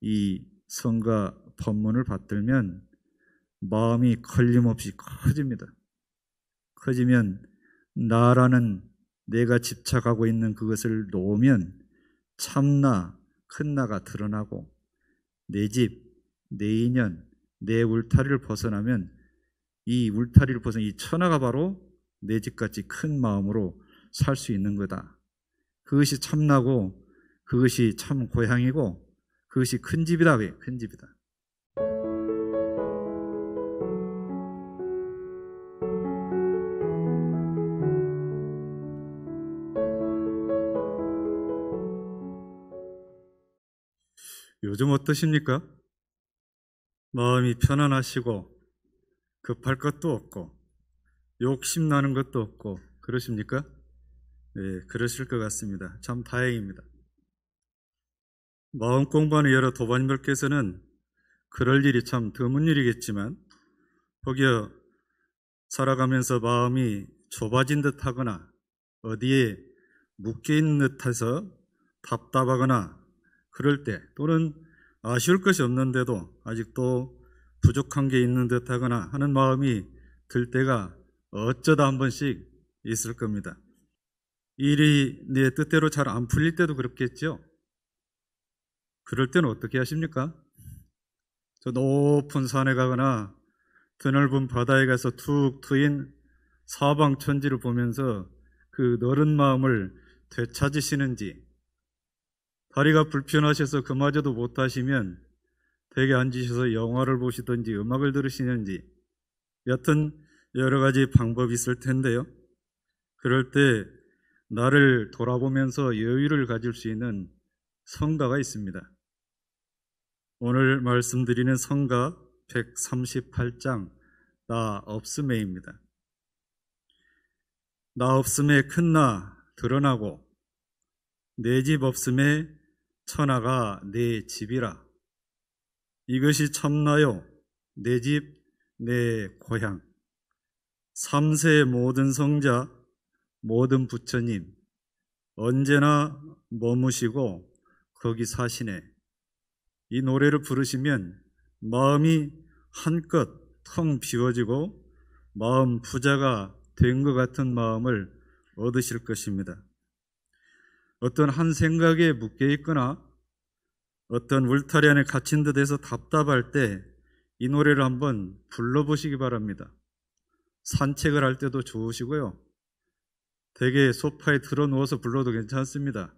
이 성가 법문을 받들면 마음이 걸림없이 커집니다. 커지면 나라는 내가 집착하고 있는 그것을 놓으면 참나, 큰 나가 드러나고 내 집, 내 인연, 내 울타리를 벗어나면 이 울타리를 벗어나 이 천하가 바로 내 집같이 큰 마음으로 살 수 있는 거다. 그것이 참나고 그것이 참 고향이고 그것이 큰 집이다. 큰 집이다. 요즘 어떠십니까? 마음이 편안하시고 급할 것도 없고 욕심나는 것도 없고 그러십니까? 네, 그러실 것 같습니다. 참 다행입니다. 마음 공부하는 여러 도반님들께서는 그럴 일이 참 드문 일이겠지만 혹여 살아가면서 마음이 좁아진 듯하거나 어디에 묶여있는 듯해서 답답하거나 그럴 때 또는 아쉬울 것이 없는데도 아직도 부족한 게 있는 듯하거나 하는 마음이 들 때가 어쩌다 한 번씩 있을 겁니다. 일이 내 뜻대로 잘 안 풀릴 때도 그렇겠죠. 그럴 때는 어떻게 하십니까? 저 높은 산에 가거나 드넓은 바다에 가서 툭 트인 사방 천지를 보면서 그 너른 마음을 되찾으시는지, 다리가 불편하셔서 그마저도 못하시면 댁에 앉으셔서 영화를 보시든지 음악을 들으시는지, 여튼 여러 가지 방법이 있을 텐데요. 그럴 때 나를 돌아보면서 여유를 가질 수 있는 성가가 있습니다. 오늘 말씀드리는 성가 138장 나 없음에입니다. 나 없음에 큰 나 드러나고 내 집 없음에 천하가 내 집이라. 이것이 참나요 내 집 내 고향. 삼세 모든 성자 모든 부처님 언제나 머무시고 거기 사시네. 이 노래를 부르시면 마음이 한껏 텅 비워지고 마음 부자가 된 것 같은 마음을 얻으실 것입니다. 어떤 한 생각에 묶여 있거나 어떤 울타리 안에 갇힌 듯해서 답답할 때 이 노래를 한번 불러보시기 바랍니다. 산책을 할 때도 좋으시고요. 댁에 소파에 들어 누워서 불러도 괜찮습니다.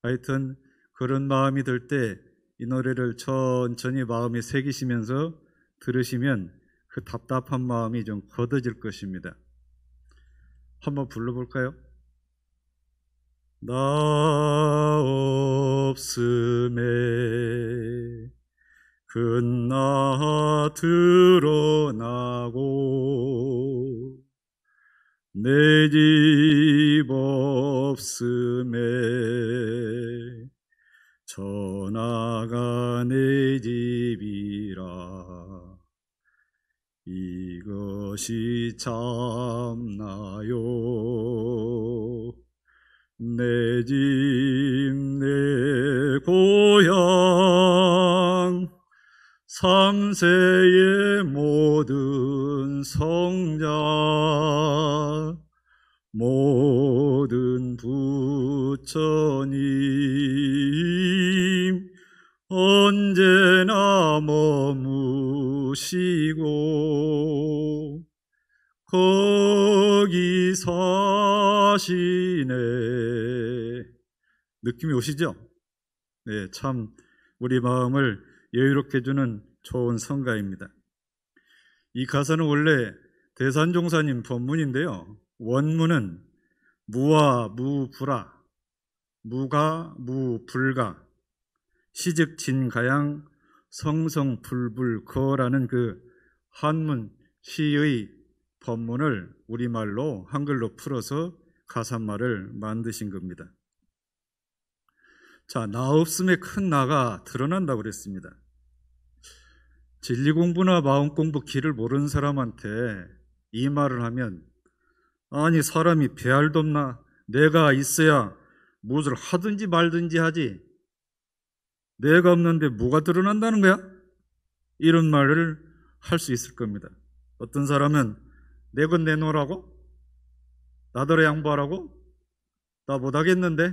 하여튼 그런 마음이 들 때 이 노래를 천천히 마음에 새기시면서 들으시면 그 답답한 마음이 좀 걷어질 것입니다. 한번 불러볼까요? 나 없음에 큰 나 드러나고 내 집 없음에 천하가 내 집이라. 이것이 참나요 내 집 내 고향. 삼세의 모든 성자 모든 부처님 언제나 머무시고 거기 사시네. 느낌이 오시죠? 네, 참 우리 마음을 여유롭게 해주는 좋은 성가입니다. 이 가사는 원래 대산종사님 법문인데요. 원문은 무와 무불아, 무가 무불가, 시즉진가양 성성불불거라는 그 한문 시의 법문을 우리말로 한글로 풀어서 가사말을 만드신 겁니다. 자, 나 없음에 큰 나가 드러난다고 그랬습니다. 진리 공부나 마음 공부 길을 모르는 사람한테 이 말을 하면 아니 사람이 배알도 없나? 내가 있어야 무엇을 하든지 말든지 하지. 내가 없는데 뭐가 드러난다는 거야? 이런 말을 할 수 있을 겁니다. 어떤 사람은 내 것 내놓으라고? 나더러 양보하라고? 나 못하겠는데?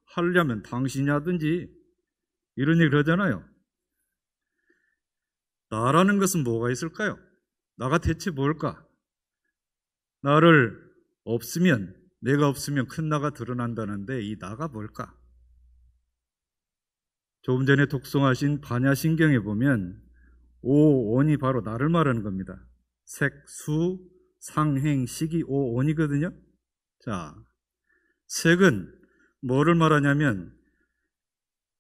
하려면 당신이 하든지, 이런 얘기를 하잖아요. 나라는 것은 뭐가 있을까요? 나가 대체 뭘까? 나를 없으면, 내가 없으면 큰 나가 드러난다는데 이 나가 뭘까? 조금 전에 독송하신 반야신경에 보면 오온이 바로 나를 말하는 겁니다. 색, 수, 상, 행, 식이 오온이거든요. 자, 색은 뭐를 말하냐면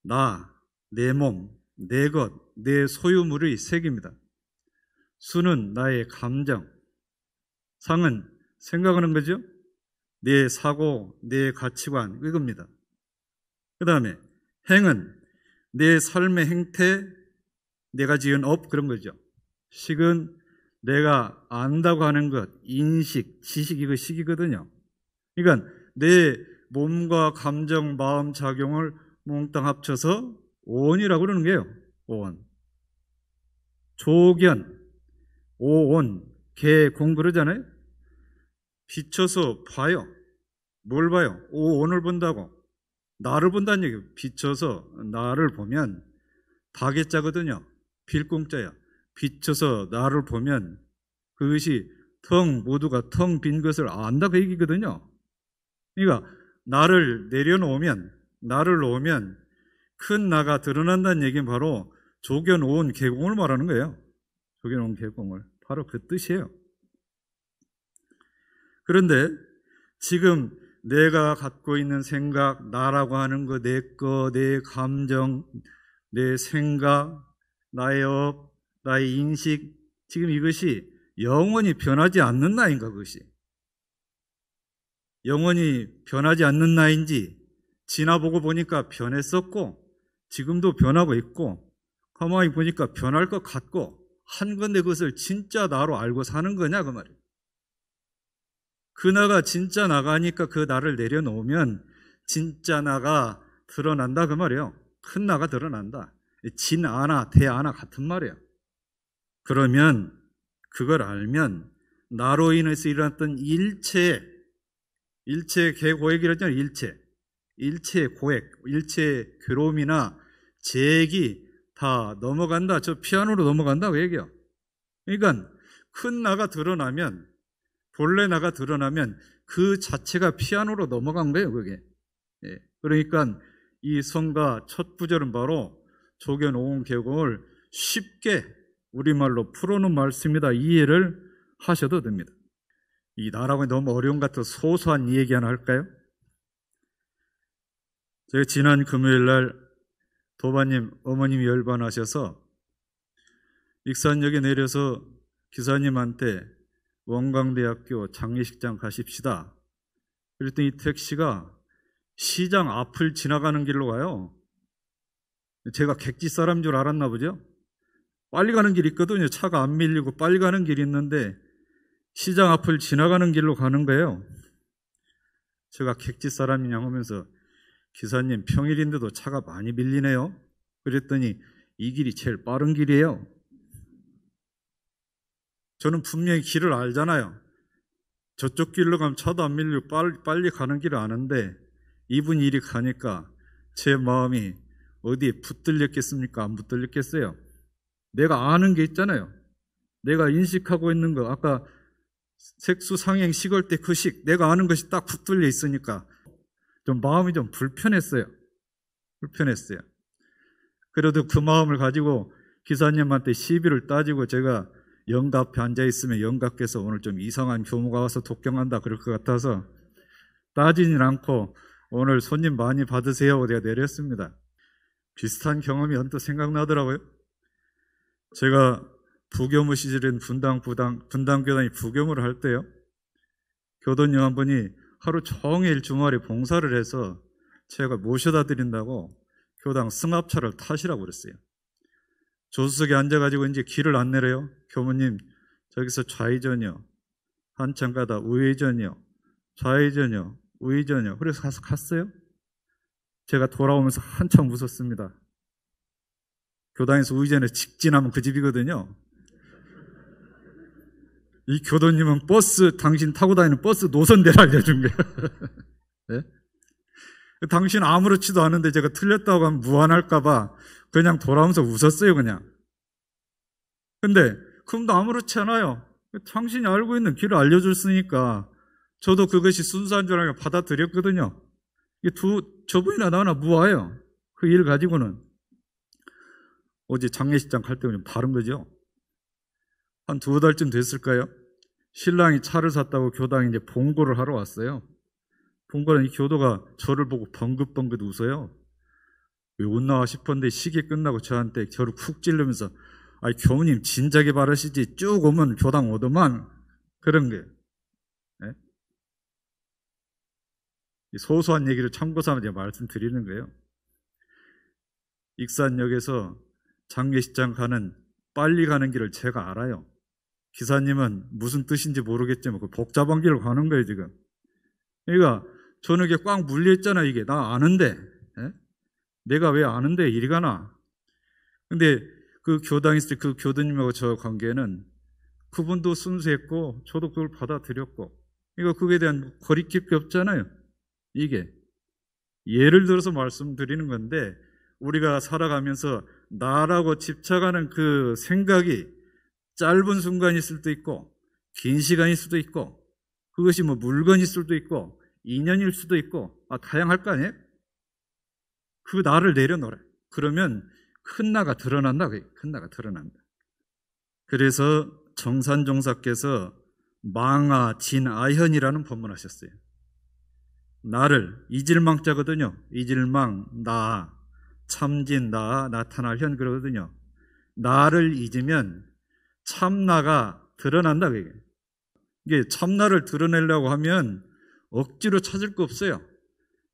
나, 내 몸, 내 것, 내 소유물의 색입니다. 수는 나의 감정, 상은 생각하는 거죠. 내 사고, 내 가치관, 이겁니다. 그 다음에 행은 내 삶의 행태, 내가 지은 업, 그런 거죠. 식은 내가 안다고 하는 것, 인식, 지식, 이거 식이거든요. 그러니까 내 몸과 감정, 마음 작용을 몽땅 합쳐서 오온이라고 그러는 거예요. 오온. 조견, 오온, 개공 그러잖아요. 비춰서 봐요. 뭘 봐요? 오온을 본다고. 나를 본다는 얘기예요. 비춰서 나를 보면 다개자거든요. 빌공자야. 비춰서 나를 보면 그것이 모두가 텅 빈 것을 안다 그 얘기거든요. 그러니까 나를 놓으면 큰 나가 드러난다는 얘기는 바로 조견 오온 개공을 말하는 거예요. 조견 오온 개공을. 바로 그 뜻이에요. 그런데 지금 내가 갖고 있는 생각, 나라고 하는 거, 내 감정, 내 생각, 나의 업, 나의 인식, 지금 이것이 영원히 변하지 않는 나인가, 그것이. 영원히 변하지 않는 나인지, 지나보고 보니까 변했었고, 지금도 변하고 있고, 가만히 보니까 변할 것 같고, 한 건데 그것을 진짜 나로 알고 사는 거냐, 그 말이에요. 그 나가 진짜 나가니까 그 나를 내려놓으면 진짜 나가 드러난다 그 말이에요. 큰 나가 드러난다. 진 아나, 대 아나 같은 말이에요. 그러면 그걸 알면 나로 인해서 일어났던 일체 개고액이라고 했잖아요. 일체 고액, 일체 괴로움이나 재액이 다 넘어간다. 저 피아노로 넘어간다 그 얘기예요. 그러니까 큰 나가 드러나면, 본래 나가 드러나면 그 자체가 피아노로 넘어간 거예요, 그게. 예. 그러니까 이 성가 첫 구절은 바로 조견 오온 개공을 쉽게 우리말로 풀어놓은 말씀이다. 이해를 하셔도 됩니다. 이 나라고 너무 어려운 것 같아서 소소한 얘기 하나 할까요? 제가 지난 금요일 날 도바님 어머님이 열반하셔서 익산역에 내려서 기사님한테 원광대학교 장례식장 가십시다. 그랬더니 이 택시가 시장 앞을 지나가는 길로 가요. 제가 객지 사람인 줄 알았나 보죠. 빨리 가는 길이 있거든요. 차가 안 밀리고 빨리 가는 길이 있는데 시장 앞을 지나가는 길로 가는 거예요. 제가 객지 사람이냐 하면서 기사님 평일인데도 차가 많이 밀리네요. 그랬더니 이 길이 제일 빠른 길이에요. 저는 분명히 길을 알잖아요. 저쪽 길로 가면 차도 안 밀리고 빨리 가는 길을 아는데 이분이 이리 가니까 제 마음이 어디에 붙들렸겠습니까? 안 붙들렸겠어요? 내가 아는 게 있잖아요. 내가 인식하고 있는 거, 아까 색수 상행 식을 때 그 식, 내가 아는 것이 딱 붙들려 있으니까 좀 마음이 좀 불편했어요. 그래도 그 마음을 가지고 기사님한테 시비를 따지고 제가 영가 앞에 앉아있으면 영가께서 오늘 좀 이상한 교무가 와서 독경한다 그럴 것 같아서 따지진 않고 오늘 손님 많이 받으세요. 제가 내렸습니다. 비슷한 경험이 언뜻 생각나더라고요. 제가 부교무 시절인 분당교단이 부교무를 할 때요. 교도님 한 분이 하루 종일 주말에 봉사를 해서 제가 모셔다 드린다고 교당 승합차를 타시라고 그랬어요. 조수석에 앉아가지고 이제 길을 안 내려요. 교무님, 저기서 좌회전이요. 한참 가다 우회전이요. 좌회전이요. 우회전이요. 그래서 가서 갔어요. 제가 돌아오면서 한참 웃었습니다. 교당에서 우회전에 직진하면 그 집이거든요. 이 교도님은 당신 타고 다니는 버스 노선대를 알려준 거예요. 네? 당신 아무렇지도 않은데 제가 틀렸다고 하면 무안할까봐 그냥 돌아오면서 웃었어요, 그냥. 근데, 그럼도 아무렇지 않아요. 당신이 알고 있는 길을 알려줬으니까 저도 그것이 순수한 줄 알고 받아들였거든요. 저분이나 나나 무아해요. 그 일 가지고는. 어제 장례식장 갈 때는 좀 다른 거죠. 한 2달쯤 됐을까요? 신랑이 차를 샀다고 교당에 이제 봉고를 하러 왔어요. 봉고는 이 교도가 저를 보고 벙긋벙긋 웃어요. 왜 웃나 싶었는데 시계 끝나고 저한테 저를 쿡 찔르면서 아이 교무님 진작에 바르시지 쭉 오면 교당 오더만 그런 거예요. 네? 소소한 얘기를 참고삼아 제가 말씀드리는 거예요. 익산역에서 장례식장 빨리 가는 길을 제가 알아요. 기사님은 무슨 뜻인지 모르겠지만 그 복잡한 길을 가는 거예요, 지금. 그러니까 저는 이게 꽉 물려있잖아, 이게. 나 아는데. 예? 내가 왜 아는데 이리 가나. 근데 그 교당에 있을 때 그 교도님하고 저 관계는 그분도 순수했고 저도 그걸 받아들였고 그러니까 그거에 대한 거리낄 게 없잖아요. 이게. 예를 들어서 말씀드리는 건데 우리가 살아가면서 나라고 집착하는 그 생각이 짧은 순간일 수도 있고 긴 시간일 수도 있고 그것이 뭐 물건일 수도 있고 인연일 수도 있고 다양할 거 아니에요? 그 나를 내려놓으라. 그러면 큰 나가 드러난다. 큰 나가 드러난다. 그래서 정산종사께서 망아, 진아현이라는 법문하셨어요. 나를 이질망자거든요. 이질망, 나, 참진, 나, 나타날 현 그러거든요. 나를 잊으면 참나가 드러난다. 이게 참나를 드러내려고 하면 억지로 찾을 거 없어요.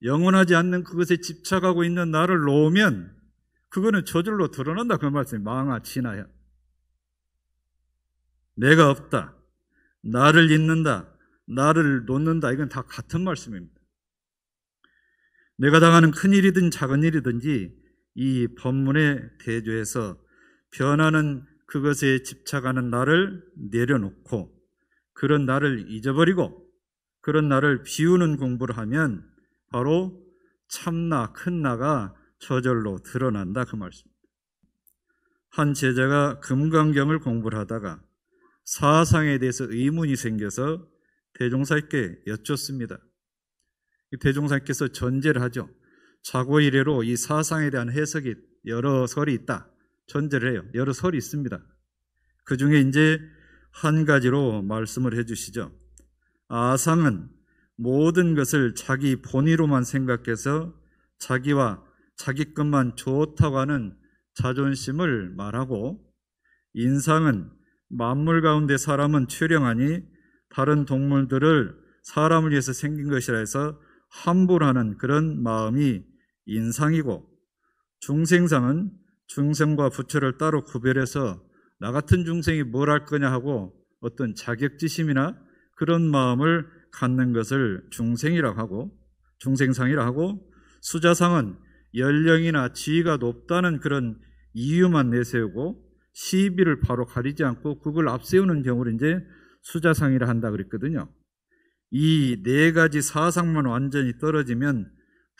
영원하지 않는 그것에 집착하고 있는 나를 놓으면 그거는 저절로 드러난다. 그 말씀이 망아, 진아야. 내가 없다. 나를 잊는다. 나를 놓는다. 이건 다 같은 말씀입니다. 내가 당하는 큰 일이든 작은 일이든지 이 법문의 대조에서 변하는 그것에 집착하는 나를 내려놓고 그런 나를 잊어버리고 그런 나를 비우는 공부를 하면 바로 참나, 큰 나가 저절로 드러난다. 그 말씀입니다. 한 제자가 금강경을 공부를 하다가 사상에 대해서 의문이 생겨서 대종사께 여쭙습니다. 대종사께서 전제를 하죠. 자고 이래로 이 사상에 대한 해석이 여러 설이 있다. 전제를 해요. 여러 설이 있습니다. 그 중에 이제 한 가지로 말씀을 해주시죠. 아상은 모든 것을 자기 본의로만 생각해서 자기와 자기 것만 좋다고 하는 자존심을 말하고, 인상은 만물 가운데 사람은 최령하니 다른 동물들을 사람을 위해서 생긴 것이라 해서 함부로하는 그런 마음이 인상이고, 중생상은 중생과 부처를 따로 구별해서 나 같은 중생이 뭘 할 거냐 하고 어떤 자격지심이나 그런 마음을 갖는 것을 중생이라고 하고, 중생상이라고 하고, 수자상은 연령이나 지위가 높다는 그런 이유만 내세우고 시비를 바로 가리지 않고 그걸 앞세우는 경우를 이제 수자상이라 한다 그랬거든요. 이 네 가지 사상만 완전히 떨어지면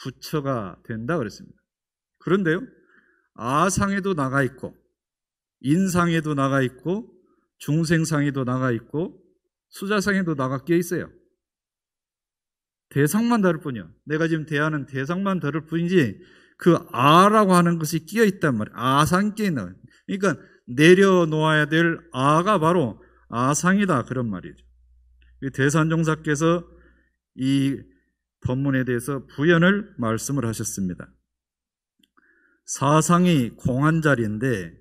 부처가 된다 그랬습니다. 그런데요, 아상에도 나가 있고 인상에도 나가 있고 중생상에도 나가 있고 수자상에도 나가 끼어 있어요. 대상만 다를 뿐이요. 내가 지금 대하는 대상만 다를 뿐이지 그 아라고 하는 것이 끼어 있단 말이에요. 아상이 끼어 있는 거예요. 그러니까 내려놓아야 될 아가 바로 아상이다, 그런 말이죠. 대산종사께서 이 법문에 대해서 부연을 말씀을 하셨습니다. 사상이 공한 자리인데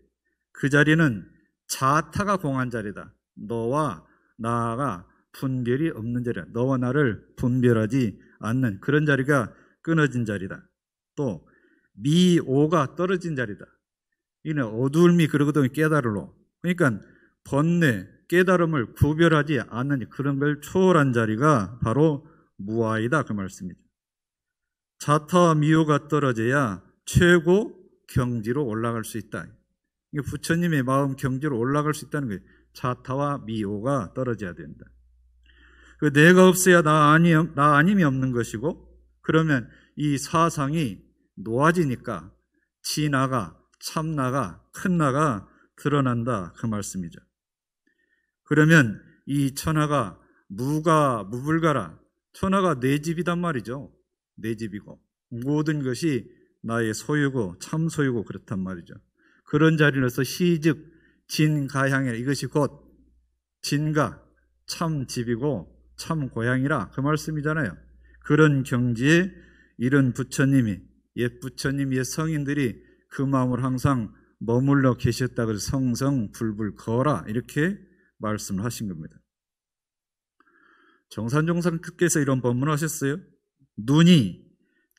그 자리는 자타가 공한 자리다. 너와 나가 분별이 없는 자리다. 너와 나를 분별하지 않는 그런 자리가 끊어진 자리다. 또 미오가 떨어진 자리다. 이는 어두움이 그러거든요. 깨달음으로. 그러니까 번뇌, 깨달음을 구별하지 않는 그런 걸 초월한 자리가 바로 무아이다, 그 말씀이죠. 자타와 미오가 떨어져야 최고 경지로 올라갈 수 있다. 이게 부처님의 마음 경지로 올라갈 수 있다는 거예요. 자타와 미오가 떨어져야 된다. 그 내가 없어야 나 아님이 없는 것이고, 그러면 이 사상이 놓아지니까 진나가, 참나가, 큰 나가 드러난다, 그 말씀이죠. 그러면 이 천하가 무가 무불가라. 천하가 내 집이단 말이죠. 내 집이고 모든 것이 나의 소유고 참 소유고 그렇단 말이죠. 그런 자리로서 시즉 진가향이라, 이것이 곧 진가, 참 집이고 참 고향이라, 그 말씀이잖아요. 그런 경지에 이런 부처님이, 옛 부처님, 옛 성인들이 그 마음을 항상 머물러 계셨다. 그래서 성성 불불 거라, 이렇게 말씀을 하신 겁니다. 정산종사께서 이런 법문을 하셨어요. 눈이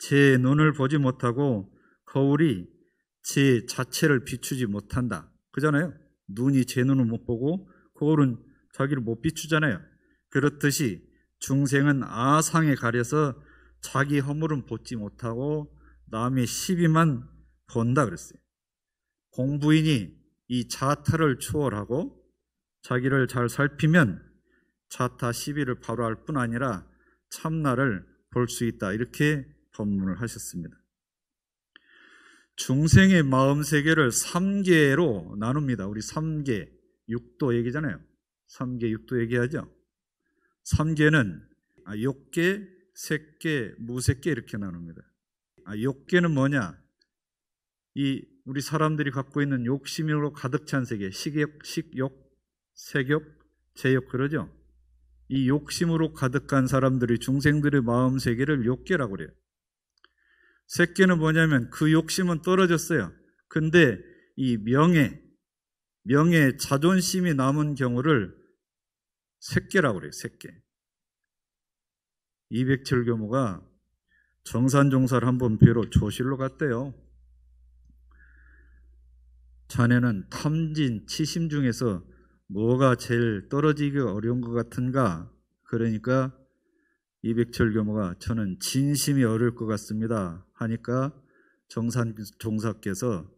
제 눈을 보지 못하고 거울이 제 자체를 비추지 못한다. 그잖아요. 눈이 제 눈을 못 보고 거울은 자기를 못 비추잖아요. 그렇듯이 중생은 아상에 가려서 자기 허물은 보지 못하고 남의 시비만 본다 그랬어요. 공부인이 이 자타를 초월하고 자기를 잘 살피면 자타 시비를 바로 알 뿐 아니라 참나를 볼 수 있다, 이렇게 법문을 하셨습니다. 중생의 마음 세계를 3계로 나눕니다. 우리 3계, 6도 얘기잖아요. 3계, 6도 얘기하죠. 3계는 욕계, 색계, 무색계 이렇게 나눕니다. 욕계는 뭐냐? 이 우리 사람들이 갖고 있는 욕심으로 가득 찬 세계, 식욕, 색욕, 제욕, 그러죠. 이 욕심으로 가득한 사람들이, 중생들의 마음 세계를 욕계라고 그래요. 색계는 뭐냐면 그 욕심은 떨어졌어요. 근데 이 명예, 자존심이 남은 경우를 색계라고 그래요. 색계. 이백철교모가 정산종사를 한번 뵈러 조실로 갔대요. 자네는 탐진, 치심 중에서 뭐가 제일 떨어지기가 어려운 것 같은가? 그러니까 이백철교모가 저는 진심이 어려울 것 같습니다 하니까 정산종사께서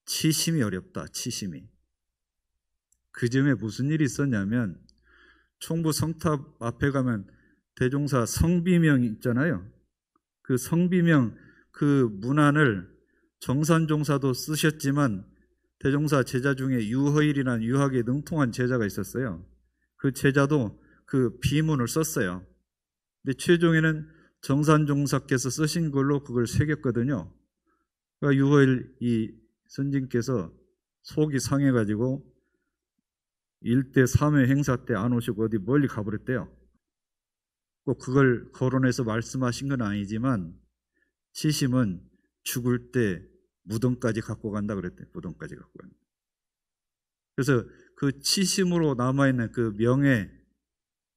치심이 어렵다, 치심이. 그 즈음에 무슨 일이 있었냐면, 총부 성탑 앞에 가면 대종사 성비명 있잖아요. 그 성비명, 그 문안을 정산종사도 쓰셨지만 대종사 제자 중에 유허일이라는 유학에 능통한 제자가 있었어요. 그 제자도 그 비문을 썼어요. 근데 최종에는 정산종사께서 쓰신 걸로 그걸 새겼거든요. 그러니까 유허일 이 선진께서 속이 상해가지고 1대 3회 행사 때 안 오시고 어디 멀리 가버렸대요. 꼭 그걸 거론해서 말씀하신 건 아니지만 치심은 죽을 때 무덤까지 갖고 간다 그랬대요. 무덤까지 갖고 간다. 그래서 그 치심으로 남아있는 그 명예,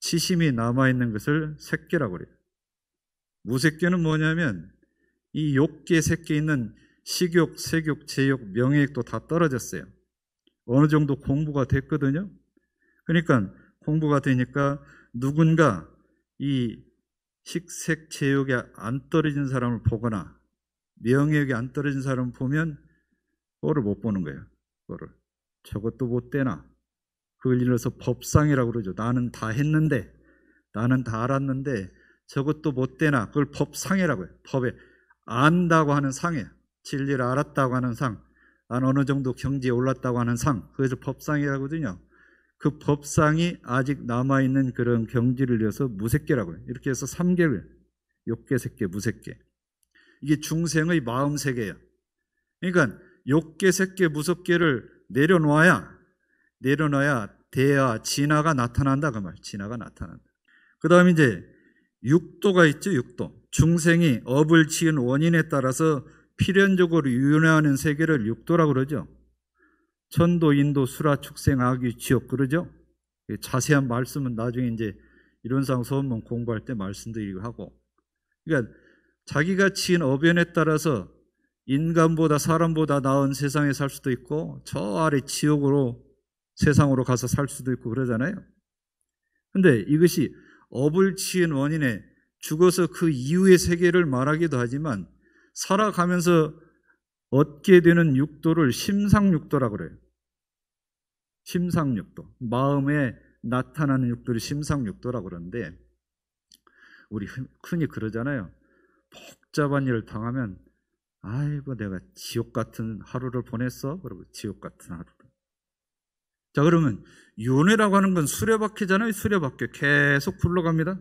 치심이 남아있는 것을 색계라고 그래요. 무색계는 뭐냐면 이 욕계, 색계 있는 식욕, 색욕, 제욕, 명예욕도 다 떨어졌어요. 어느 정도 공부가 됐거든요. 그러니까 공부가 되니까 누군가 이 식색, 제욕이 안 떨어진 사람을 보거나 명예욕이 안 떨어진 사람을 보면 그거를 못 보는 거예요. 그거를. 저것도 못 되나. 그걸 일러서 법상이라고 그러죠. 나는 다 했는데, 나는 다 알았는데 저것도 못 되나. 그걸 법상이라고 해요. 법에 안다고 하는 상이에요. 진리를 알았다고 하는 상, 난 어느 정도 경지에 올랐다고 하는 상, 그래서 법상이라고 하거든요. 그 법상이 아직 남아있는 그런 경지를 이어서 무색계라고 해요. 이렇게 해서 3계를, 욕계, 색계, 무색계. 이게 중생의 마음 세계예요. 그러니까 욕계, 색계, 무색계를 내려놔야 대야, 진화가 나타난다, 그 말. 진화가 나타난다. 그 다음에 이제 6도가 있죠, 6도. 중생이 업을 지은 원인에 따라서 필연적으로 유연하는 세계를 6도라고 그러죠. 천도, 인도, 수라, 축생, 악유, 지옥, 그러죠. 자세한 말씀은 나중에 이제 이론상 소원문 공부할 때 말씀드리고 하고. 그러니까 자기가 지은 업연에 따라서 인간보다 사람보다 나은 세상에 살 수도 있고 저 아래 지옥으로 세상으로 가서 살 수도 있고 그러잖아요. 근데 이것이 업을 지은 원인에 죽어서 그 이후의 세계를 말하기도 하지만 살아가면서 얻게 되는 육도를 심상육도라고 그래요. 심상육도. 마음에 나타나는 육도를 심상육도라고 그러는데, 우리 흔히 그러잖아요. 복잡한 일을 당하면 아이고 내가 지옥 같은 하루를 보냈어. 그러고 지옥 같은 하루를. 자, 그러면 윤회라고 하는 건 수레바퀴잖아요. 수레바퀴 계속 굴러갑니다.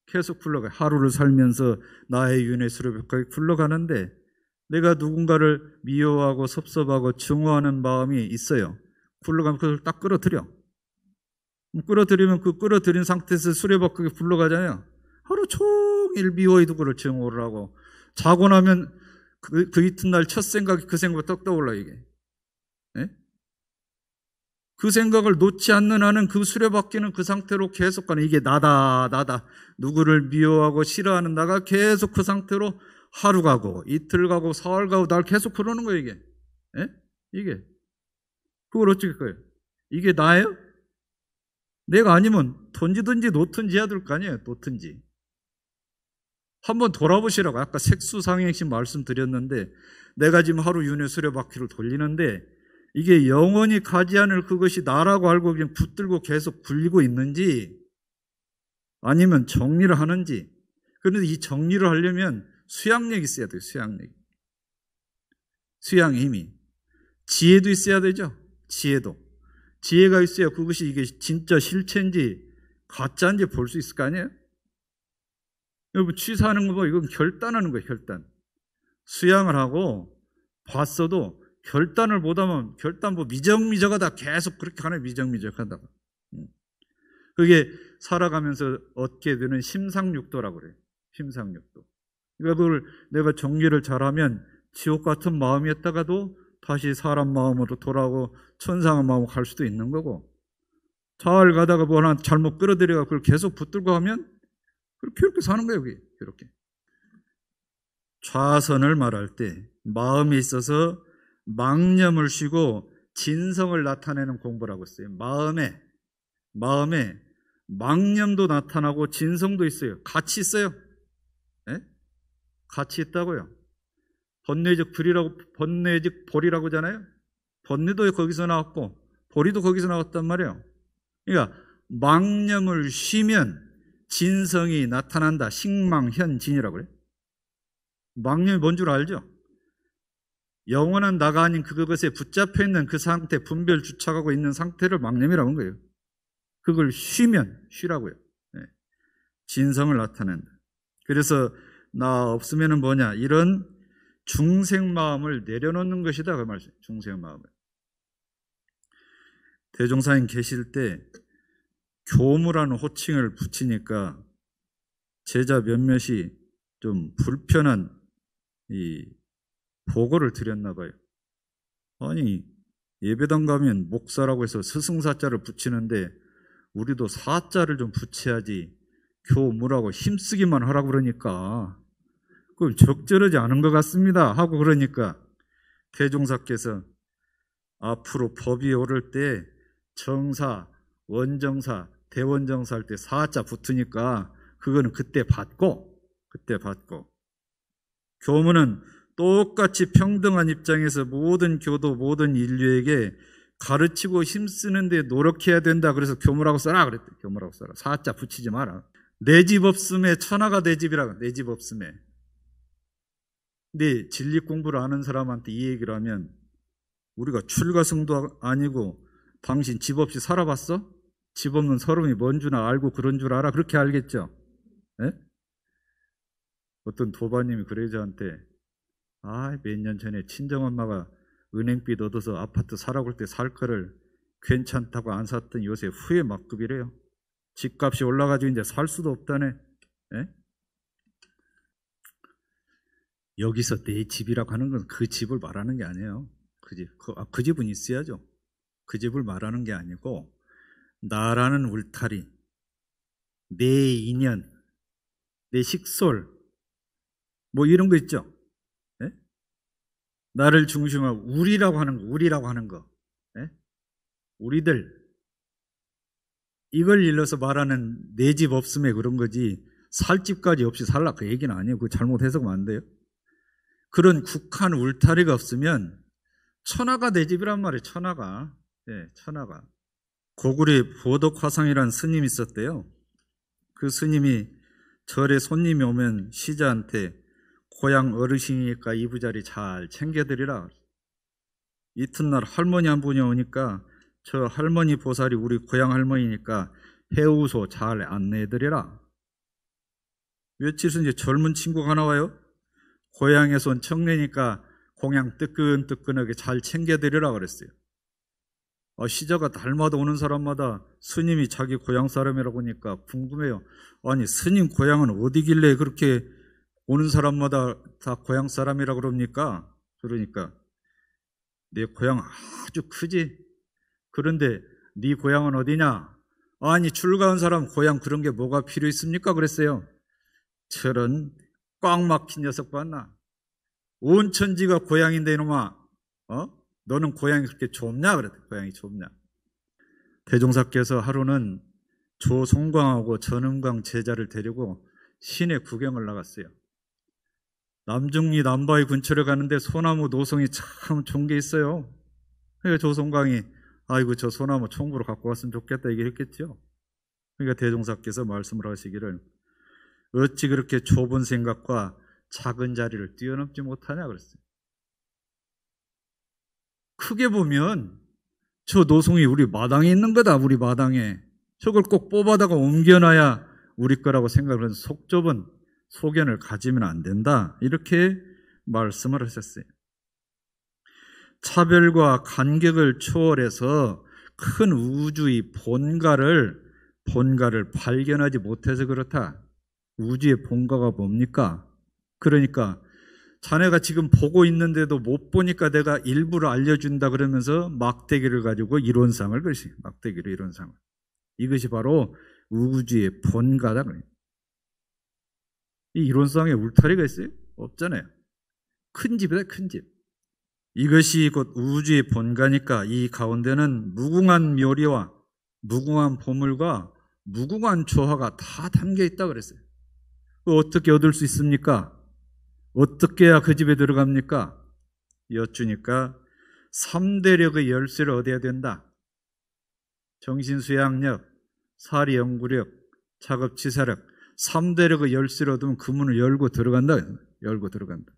계속 굴러가요. 하루를 살면서 나의 윤회 수레바퀴 굴러가는데, 내가 누군가를 미워하고 섭섭하고 증오하는 마음이 있어요. 굴러가면 그걸 딱 끌어들여. 끌어들이면 그 끌어들인 상태에서 수레바퀴가 굴러가잖아요. 하루 종일 미워해도 그걸 증오를 하고, 자고 나면 그 이튿날 첫 생각이 그 생각이 떡 떠올라, 이게. 네? 그 생각을 놓지 않는 한은 그 수레바퀴는 그 상태로 계속 가는, 이게 나다. 누구를 미워하고 싫어하는 나가 계속 그 상태로 하루 가고 이틀 가고 사흘 가고 날 계속 그러는 거예요, 이게. 예? 이게. 그걸 어떻게 할 거예요? 이게 나예요? 내가 아니면 던지든지 놓든지 해야 될 거 아니에요, 놓든지. 한번 돌아보시라고. 아까 색수상행심 말씀드렸는데, 내가 지금 하루 윤회 수레바퀴를 돌리는데 이게 영원히 가지 않을 그것이 나라고 알고 그냥 붙들고 계속 굴리고 있는지, 아니면 정리를 하는지. 그런데 이 정리를 하려면 수양력이 있어야 돼요. 수양력. 수양의 힘이. 지혜도 있어야 되죠. 지혜가 있어야 그것이 이게 진짜 실체인지 가짜인지 볼 수 있을 거 아니에요. 여러분, 취사하는 거 뭐 이건 결단하는 거예요. 결단. 수양을 하고 봤어도 결단을 못하면 결단 뭐 미적미적하다 계속 그렇게 하네. 미적미적하다가. 그게 살아가면서 얻게 되는 심상육도라고 그래요. 심상육도. 그러니까 그걸 내가 정리를 잘하면 지옥 같은 마음이었다가도 다시 사람 마음으로 돌아오고 천상의 마음으로 갈 수도 있는 거고, 잘 가다가 뭐 하나 잘못 끌어들여가 그걸 계속 붙들고 하면 그렇게 사는 거예요. 이렇게. 좌선을 말할 때 마음에 있어서 망념을 쉬고 진성을 나타내는 공부라고 했어요. 마음에 망념도 나타나고 진성도 있어요. 같이 있어요. 네? 같이 있다고요. 번뇌적 볼이라고 하잖아요. 번뇌도 거기서 나왔고 보리도 거기서 나왔단 말이에요. 그러니까 망념을 쉬면 진성이 나타난다. 식망현진이라고 그래요. 망념이 뭔 줄 알죠? 영원한 나가 아닌 그것에 붙잡혀 있는 그 상태, 분별 주착하고 있는 상태를 망념이라고 하는 거예요. 그걸 쉬라고요. 네. 진성을 나타낸다. 그래서 나 없으면은 뭐냐, 이런 중생마음을 내려놓는 것이다, 그 말이죠. 중생마음을. 대종사님 계실 때 교무라는 호칭을 붙이니까 제자 몇몇이 좀 불편한 이 보고를 드렸나 봐요. 아니, 예배당 가면 목사라고 해서 스승사자를 붙이는데 우리도 사자를 좀 붙여야지 교무라고 힘쓰기만 하라고 그러니까 그럼 적절하지 않은 것 같습니다 하고, 그러니까 대종사께서 앞으로 법이 오를 때 정사, 원정사, 대원정사 할 때 사자 붙으니까 그거는 그때 받고 교무는 똑같이 평등한 입장에서 모든 교도, 모든 인류에게 가르치고 힘쓰는 데 노력해야 된다. 그래서 교무라고 써라 그랬대. 교무라고 써라. 사자 붙이지 마라. 내 집 없음에 천하가 내 집이라고. 내 집 없음에. 근데 진리 공부를 아는 사람한테 이 얘기를 하면, 우리가 출가성도 아니고 당신 집 없이 살아봤어? 집 없는 서름이 뭔 줄 알고 그런 줄 알아? 그렇게 알겠죠? 네? 어떤 도바님이 그래 저한테, 몇 년 전에 친정엄마가 은행빚 얻어서 아파트 사라고 할 때 살 거를 괜찮다고 안 샀더니 요새 후회 막급이래요. 집값이 올라가지고 이제 살 수도 없다네. 네? 여기서 내 집이라고 하는 건 그 집을 말하는 게 아니에요. 그 집은 있어야죠. 그 집을 말하는 게 아니고, 나라는 울타리, 내 인연, 내 식솔, 뭐 이런 거 있죠. 네? 나를 중심으로 우리라고 하는 거, 네? 우리들, 이걸 일러서 말하는 내 집 없음에 그런 거지, 살 집까지 없이 살라 그 얘기는 아니에요. 그거 잘못 해석하면 안 돼요. 그런 국한 울타리가 없으면 천하가 내 집이란 말이에요. 천하가. 네, 천하가. 고구려 보덕화상이라는 스님이 있었대요. 그 스님이 절에 손님이 오면 시자한테 고향 어르신이니까 이부자리 잘 챙겨드리라. 이튿날 할머니 한 분이 오니까 저 할머니 보살이 우리 고향 할머니니까 해우소 잘 안내해드리라. 며칠 후 이제 젊은 친구가 나와요. 고향에서 온 청년이니까 공양 뜨끈뜨끈하게 잘 챙겨드리라 그랬어요. 시자가 날마다 오는 사람마다 스님이 자기 고향 사람이라고 하니까 궁금해요. 아니 스님 고향은 어디길래 그렇게 오는 사람마다 다 고향 사람이라고 그럽니까? 그러니까 내 고향 아주 크지. 그런데 네 고향은 어디냐? 아니 출가한 사람 고향 그런 게 뭐가 필요 있습니까? 그랬어요. 저런 꽉 막힌 녀석 봤나? 온 천지가 고향인데 이놈아, 너는 고향이 그렇게 좁냐? 그랬대. 고향이 좁냐? 대종사께서 하루는 조송광하고 전음광 제자를 데리고 시내 구경을 나갔어요. 남중리 남바위 근처를 가는데 소나무 노성이 참 좋은 게 있어요. 그러니까 조송광이 아이고 저 소나무 총부로 갖고 왔으면 좋겠다 얘기했겠죠. 그러니까 대종사께서 말씀을 하시기를 어찌 그렇게 좁은 생각과 작은 자리를 뛰어넘지 못하냐 그랬어요. 크게 보면 저 노송이 우리 마당에 있는 거다. 우리 마당에. 저걸 꼭 뽑아다가 옮겨놔야 우리 거라고 생각을 하는 속 좁은 소견을 가지면 안 된다. 이렇게 말씀을 하셨어요. 차별과 간격을 초월해서 큰 우주의 본가를 발견하지 못해서 그렇다. 우주의 본가가 뭡니까? 그러니까 자네가 지금 보고 있는데도 못 보니까 내가 일부러 알려준다 그러면서 막대기를 가지고 이론상을 그러시. 막대기로 이론상을. 이것이 바로 우주의 본가다. 이 이론상에 울타리가 있어요? 없잖아요. 큰 집이다, 큰 집. 이것이 곧 우주의 본가니까 이 가운데는 무궁한 묘리와 무궁한 보물과 무궁한 조화가 다 담겨 있다 그랬어요. 어떻게 얻을 수 있습니까? 어떻게 해야 그 집에 들어갑니까? 여쭈니까 3대력의 열쇠를 얻어야 된다. 정신수양력, 사리연구력, 작업치사력 3대력의 열쇠를 얻으면 그 문을 열고 들어간다. 열고 들어간다.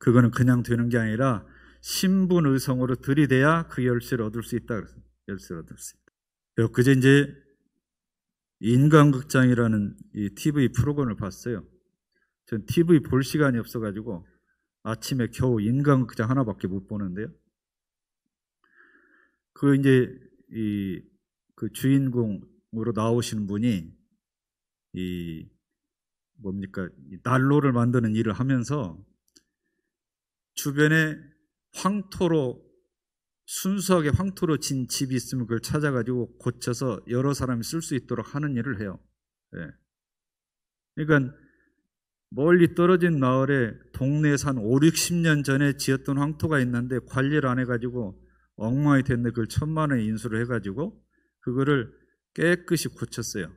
그거는 그냥 되는 게 아니라 신분의성으로 들이대야 그 열쇠를 얻을 수 있다. 열쇠를 얻을 수 있다. 그제 이제 인간극장이라는 이 TV 프로그램을 봤어요. 전 TV 볼 시간이 없어가지고 아침에 겨우 인간극장 하나밖에 못 보는데요. 그 이제 그 주인공으로 나오시는 분이 이 난로를 만드는 일을 하면서 주변에 순수하게 황토로 진 집이 있으면 그걸 찾아가지고 고쳐서 여러 사람이 쓸 수 있도록 하는 일을 해요. 네. 그러니까 멀리 떨어진 마을에 동네에서 한 5, 60년 전에 지었던 황토가 있는데 관리를 안 해가지고 엉망이 됐는데 그걸 1,000만 원에 인수를 해가지고 그거를 깨끗이 고쳤어요.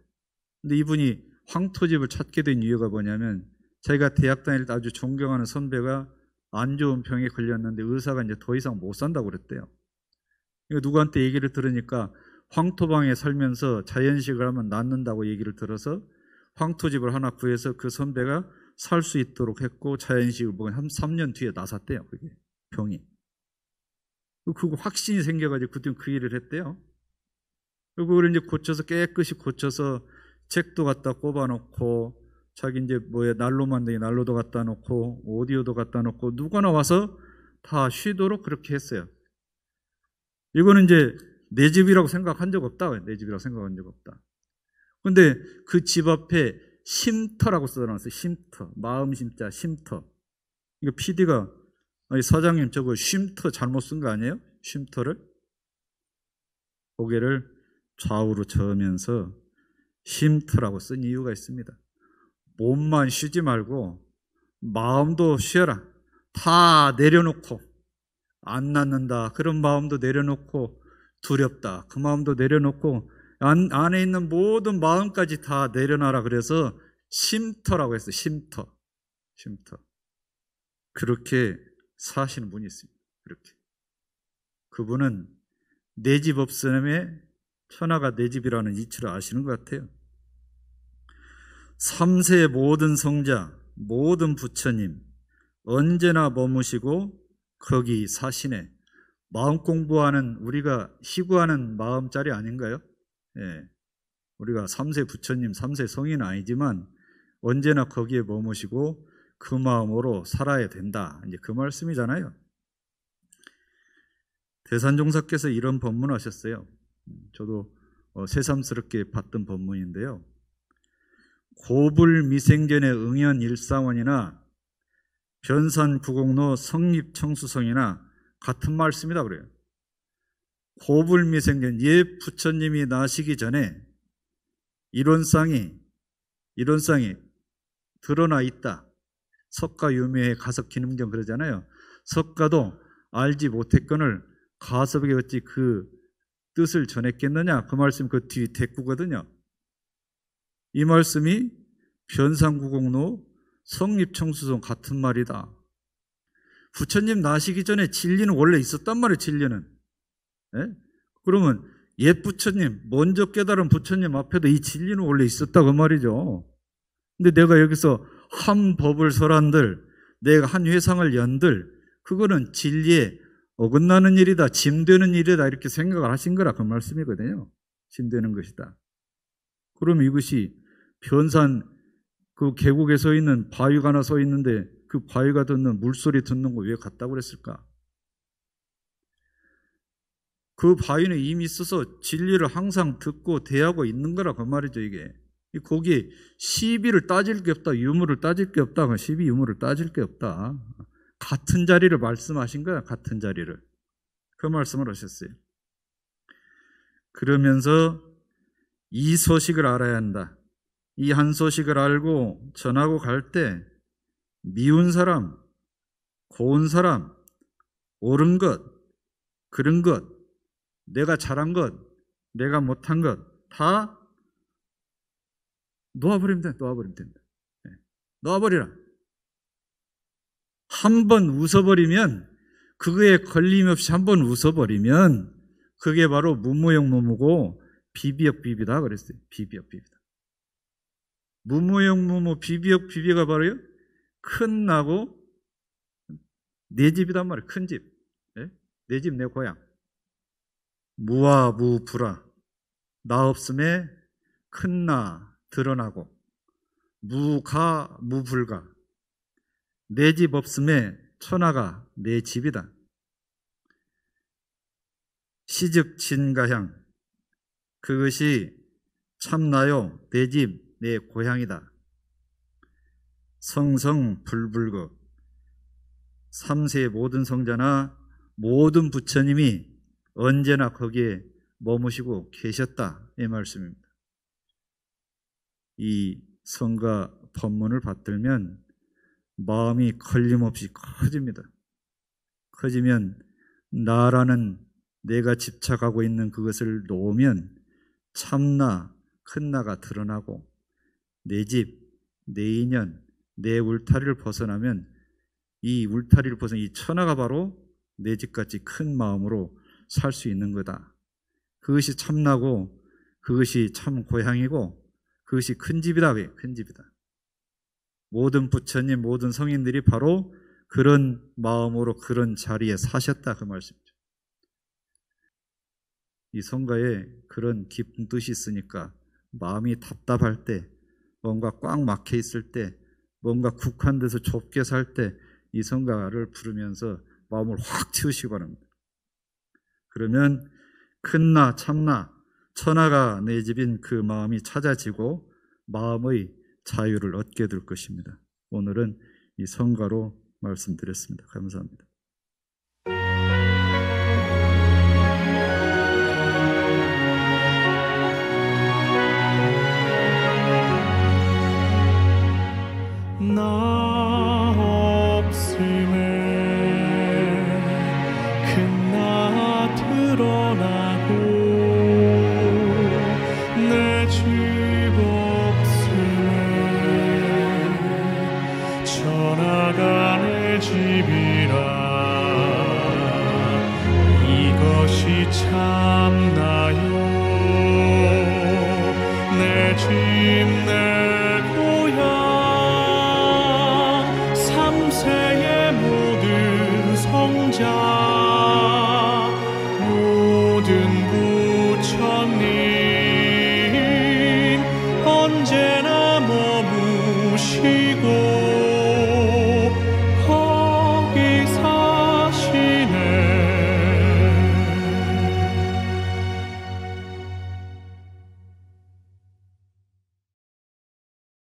근데 이분이 황토집을 찾게 된 이유가 뭐냐면 자기가 대학 다닐 때 아주 존경하는 선배가 안 좋은 병에 걸렸는데 의사가 이제 더 이상 못 산다고 그랬대요. 누구한테 얘기를 들으니까 황토방에 살면서 자연식을 하면 낫는다고 얘기를 들어서 황토집을 하나 구해서 그 선배가 살 수 있도록 했고 자연식을 보고 한 3년 뒤에 나섰대요. 그게 병이. 그거 확신이 생겨가지고 그때 그 일을 했대요. 그걸 이제 고쳐서 깨끗이 고쳐서 책도 갖다 꼽아놓고 자기 이제 난로 만드니 난로도 갖다 놓고 오디오도 갖다 놓고 누구나 와서 다 쉬도록 그렇게 했어요. 이거는 이제 내 집이라고 생각한 적 없다. 내 집이라고 생각한 적 없다. 그런데 그 집 앞에 쉼터라고 써놨어요. 쉼터. 마음 심자 쉼터. 이거 PD가 사장님 저거 쉼터 잘못 쓴 거 아니에요? 쉼터를? 고개를 좌우로 저으면서 쉼터라고 쓴 이유가 있습니다. 몸만 쉬지 말고 마음도 쉬어라. 다 내려놓고 안 낫는다. 그런 마음도 내려놓고 두렵다. 그 마음도 내려놓고 안에 있는 모든 마음까지 다 내려놔라. 그래서 쉼터라고 했어요. 쉼터. 그렇게 사시는 분이 있습니다. 그렇게. 그분은 내 집 없음에 천하가 내 집이라는 이치를 아시는 것 같아요. 3세 모든 성자, 모든 부처님 언제나 머무시고 거기 사시네. 마음 공부하는 우리가 희구하는 마음짜리 아닌가요? 예. 우리가 3세 부처님, 3세 성인은 아니지만 언제나 거기에 머무시고 그 마음으로 살아야 된다. 이제 그 말씀이잖아요. 대산종사께서 이런 법문하셨어요. 저도 새삼스럽게 봤던 법문인데요. 고불미생견의 응연일사원이나 변산구공로 성립청수성이나 같은 말씀이다 그래요. 고불미생견, 옛 부처님이 나시기 전에 이론상이 드러나 있다. 석가유묘의 가석기능경 그러잖아요. 석가도 알지 못했거늘 가섭에게 어찌 그 뜻을 전했겠느냐. 그 말씀 그 뒤 대꾸거든요. 이 말씀이 변상구공로 성립청수성 같은 말이다. 부처님 나시기 전에 진리는 원래 있었단 말이에요. 진리는. 예? 그러면 옛 부처님, 먼저 깨달은 부처님 앞에도 이 진리는 원래 있었다 그 말이죠. 근데 내가 여기서 한 법을 설한들, 내가 한 회상을 연들, 그거는 진리에 어긋나는 일이다, 짐되는 일이다 이렇게 생각을 하신 거라 그 말씀이거든요. 짐되는 것이다. 그럼 이것이 변산 그 계곡에 서 있는 바위가 하나 서 있는데 그 바위가 듣는 물소리 듣는 거 왜 같다고 그랬을까? 그 바위는 이미 있어서 진리를 항상 듣고 대하고 있는 거라 그 말이죠. 이게 거기에 시비를 따질 게 없다, 유무를 따질 게 없다, 시비 유무를 따질 게 없다. 같은 자리를 말씀하신 거야. 같은 자리를. 그 말씀을 하셨어요. 그러면서 이 소식을 알아야 한다. 이 한 소식을 알고 전하고 갈 때 미운 사람, 고운 사람, 옳은 것, 그른 것, 내가 잘한 것, 내가 못한 것 다 놓아버리면 된다. 놓아버리면 된다. 놓아버리라. 한 번 웃어버리면, 그거에 걸림없이 한 번 웃어버리면 그게 바로 무무영무무고 비비역비비다 그랬어요. 비비역비비다. 무무영무무 비비역비비가 바로요, 큰 나고 내 집이단 말이에요. 큰 집. 내 집, 내 고향. 무와 무불아. 나 없음에 큰 나 드러나고, 무가 무불가. 내 집 없음에 천하가 내 집이다. 시즉 진가향. 그것이 참나요. 내 집, 내 고향이다. 성성 불불거. 3세 모든 성자나 모든 부처님이 언제나 거기에 머무시고 계셨다. 이 말씀입니다. 이 성가 법문을 받들면 마음이 걸림없이 커집니다. 커지면 나라는 내가 집착하고 있는 그것을 놓으면 참나, 큰 나가 드러나고 내 집, 내 인연, 내 울타리를 벗어나면 이 울타리를 벗어나 이 천하가 바로 내 집같이 큰 마음으로 살 수 있는 거다. 그것이 참나고 그것이 참 고향이고 그것이 큰 집이다. 큰 집이다. 모든 부처님, 모든 성인들이 바로 그런 마음으로 그런 자리에 사셨다. 그 말씀이죠. 이 성가에 그런 깊은 뜻이 있으니까 마음이 답답할 때, 뭔가 꽉 막혀 있을 때, 뭔가 국한돼서 좁게 살 때 이 성가를 부르면서 마음을 확 치우시기 바랍니다. 그러면 큰나 참나 천하가 내 집인 그 마음이 찾아지고 마음의 자유를 얻게 될 것입니다. 오늘은 이 성가로 말씀드렸습니다. 감사합니다. 나 없음에 큰 나 드러나고 내 집 없음에 천하가 내 집 그것이 참나요